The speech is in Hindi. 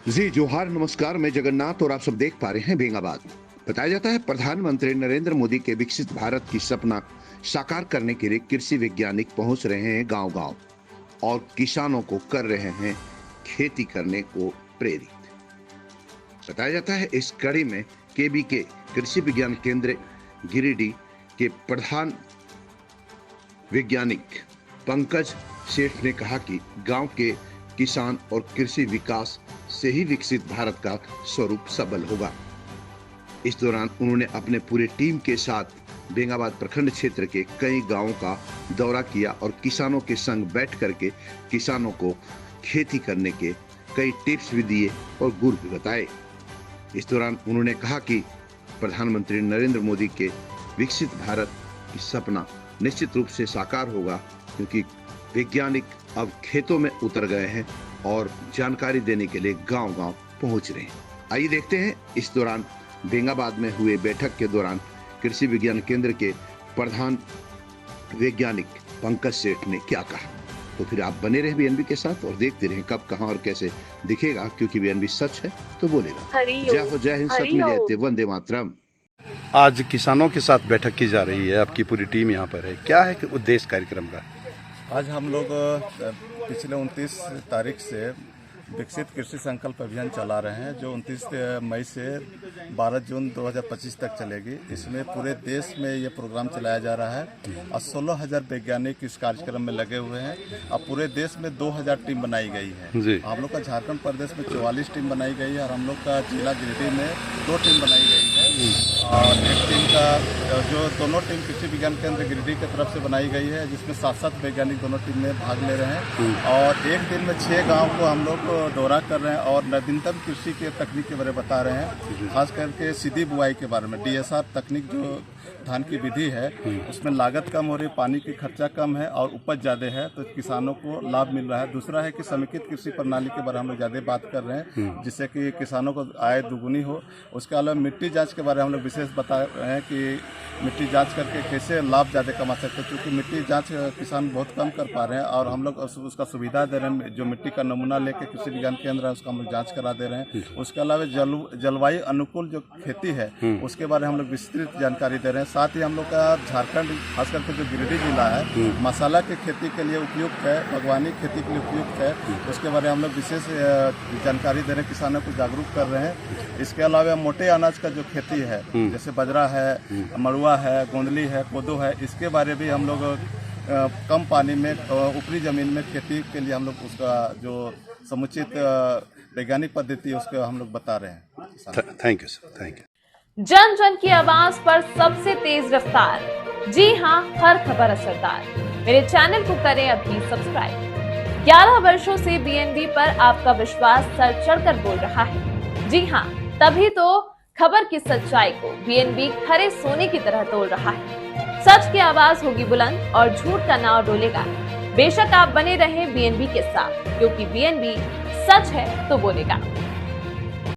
जी जोहार नमस्कार, मैं जगन्नाथ और आप सब देख पा रहे हैं बेंगाबाद। बताया जाता है प्रधानमंत्री नरेंद्र मोदी के विकसित भारत की सपना साकार करने के लिए कृषि वैज्ञानिक पहुंच रहे हैं गांव-गांव और किसानों को कर रहे हैं खेती करने को प्रेरित। बताया जाता है इस कड़ी में केबीके कृषि विज्ञान केंद्र गिरिडीह के प्रधान वैज्ञानिक पंकज सेठ ने कहा कि गांव के किसान और कृषि विकास से ही विकसित भारत का स्वरूप सबल होगा। इस दौरान उन्होंने अपने पूरे टीम के साथ बेंगाबाद प्रखंड क्षेत्र के कई गांवों का दौरा किया और किसानों के संग बैठ करके किसानों को खेती करने के कई टिप्स भी दिए और गुर भी बताए। इस दौरान उन्होंने कहा कि प्रधानमंत्री नरेंद्र मोदी के विकसित भारत की सपना निश्चित रूप से साकार होगा, क्योंकि वैज्ञानिक अब खेतों में उतर गए हैं और जानकारी देने के लिए गांव-गांव पहुंच रहे हैं। आइए देखते हैं इस दौरान बेंगाबाद में हुए बैठक के दौरान कृषि विज्ञान केंद्र के प्रधान वैज्ञानिक पंकज सेठ ने क्या कहा। तो फिर आप बने रहे बीएनबी के साथ और देखते रहें कब, कहां और कैसे दिखेगा, क्योंकि बीएनबी सच है तो बोलेगा। जय हो, जय हिंद, सच में जयते, वंदे मातरम। आज किसानों के साथ बैठक की जा रही है, आपकी पूरी टीम यहाँ पर है। क्या है उद्देश्य कार्यक्रम का? आज हम लोग पिछले 29 तारीख से विकसित कृषि संकल्प अभियान चला रहे हैं, जो 29 मई से 12 जून 2025 तक चलेगी। इसमें पूरे देश में ये प्रोग्राम चलाया जा रहा है और 16,000 वैज्ञानिक इस कार्यक्रम में लगे हुए हैं। अब पूरे देश में 2,000 टीम बनाई गई है। हम लोग का झारखंड प्रदेश में 44 टीम बनाई गई है और हम लोग का जिला गिरिडीह में 2 टीम बनाई गई है और एक टीम का जो दोनों टीम कृषि विज्ञान केंद्र गिरिडीह की तरफ से बनाई गई है, जिसमें 7-7 वैज्ञानिक दोनों टीम में भाग ले रहे हैं और एक दिन में 6 गाँव को हम लोग दौरा कर रहे हैं और नवीनतम कृषि के तकनीक के बारे में बता रहे हैं। खास करके सीधी बुआई के बारे में, डीएसआर तकनीक जो धान की विधि है, उसमें लागत कम हो रही है, पानी की खर्चा कम है और उपज ज़्यादा है, तो किसानों को लाभ मिल रहा है। दूसरा है कि समेकित कृषि प्रणाली के बारे में हम लोग ज़्यादा बात कर रहे हैं, जिससे कि किसानों को आय दुगुनी हो। उसके अलावा मिट्टी जांच के बारे में हम लोग विशेष बता रहे हैं कि मिट्टी जांच करके कैसे लाभ ज़्यादा कमा सकते हैं, क्योंकि मिट्टी जांच किसान बहुत कम कर पा रहे हैं और हम लोग उसका सुविधा दे रहे हैं। जो मिट्टी का नमूना लेके कृषि विज्ञान केंद्र है, उसका हम लोग जाँच करा दे रहे हैं। उसके अलावा जलवायु अनुकूल जो खेती है, उसके बारे में हम लोग विस्तृत जानकारी दे रहे हैं। साथ ही हम लोग का झारखंड खास करके जो गिरिडीह जिला है, मसाला की खेती के लिए उपयुक्त है, बागवानी खेती के लिए उपयुक्त है, उसके बारे में हम लोग विशेष जानकारी दे रहे हैं, किसानों को जागरूक कर रहे हैं। इसके अलावा मोटे अनाज का जो खेती है, जैसे बाजरा है, मड़ुआ है, गोंदली है, कोदो है, इसके बारे में हम लोग कम पानी में ऊपरी जमीन में खेती के लिए हम लोग उसका जो समुचित वैज्ञानिक पद्धति है उसको हम लोग बता रहे हैं। Thank you sir, thank you. जन जन की आवाज पर सबसे तेज रफ्तार, जी हां, हर खबर असरदार। मेरे चैनल को करें अभी सब्सक्राइब। 11 वर्षों से बीएनबी पर आपका विश्वास सर चढ़कर बोल रहा है। जी हां, तभी तो खबर की सच्चाई को बीएनबी खरे सोने की तरह तोल रहा है। सच की आवाज होगी बुलंद और झूठ का नाव डोलेगा। बेशक आप बने रहें बीएनबी के साथ, क्योंकि बीएनबी सच है तो बोलेगा।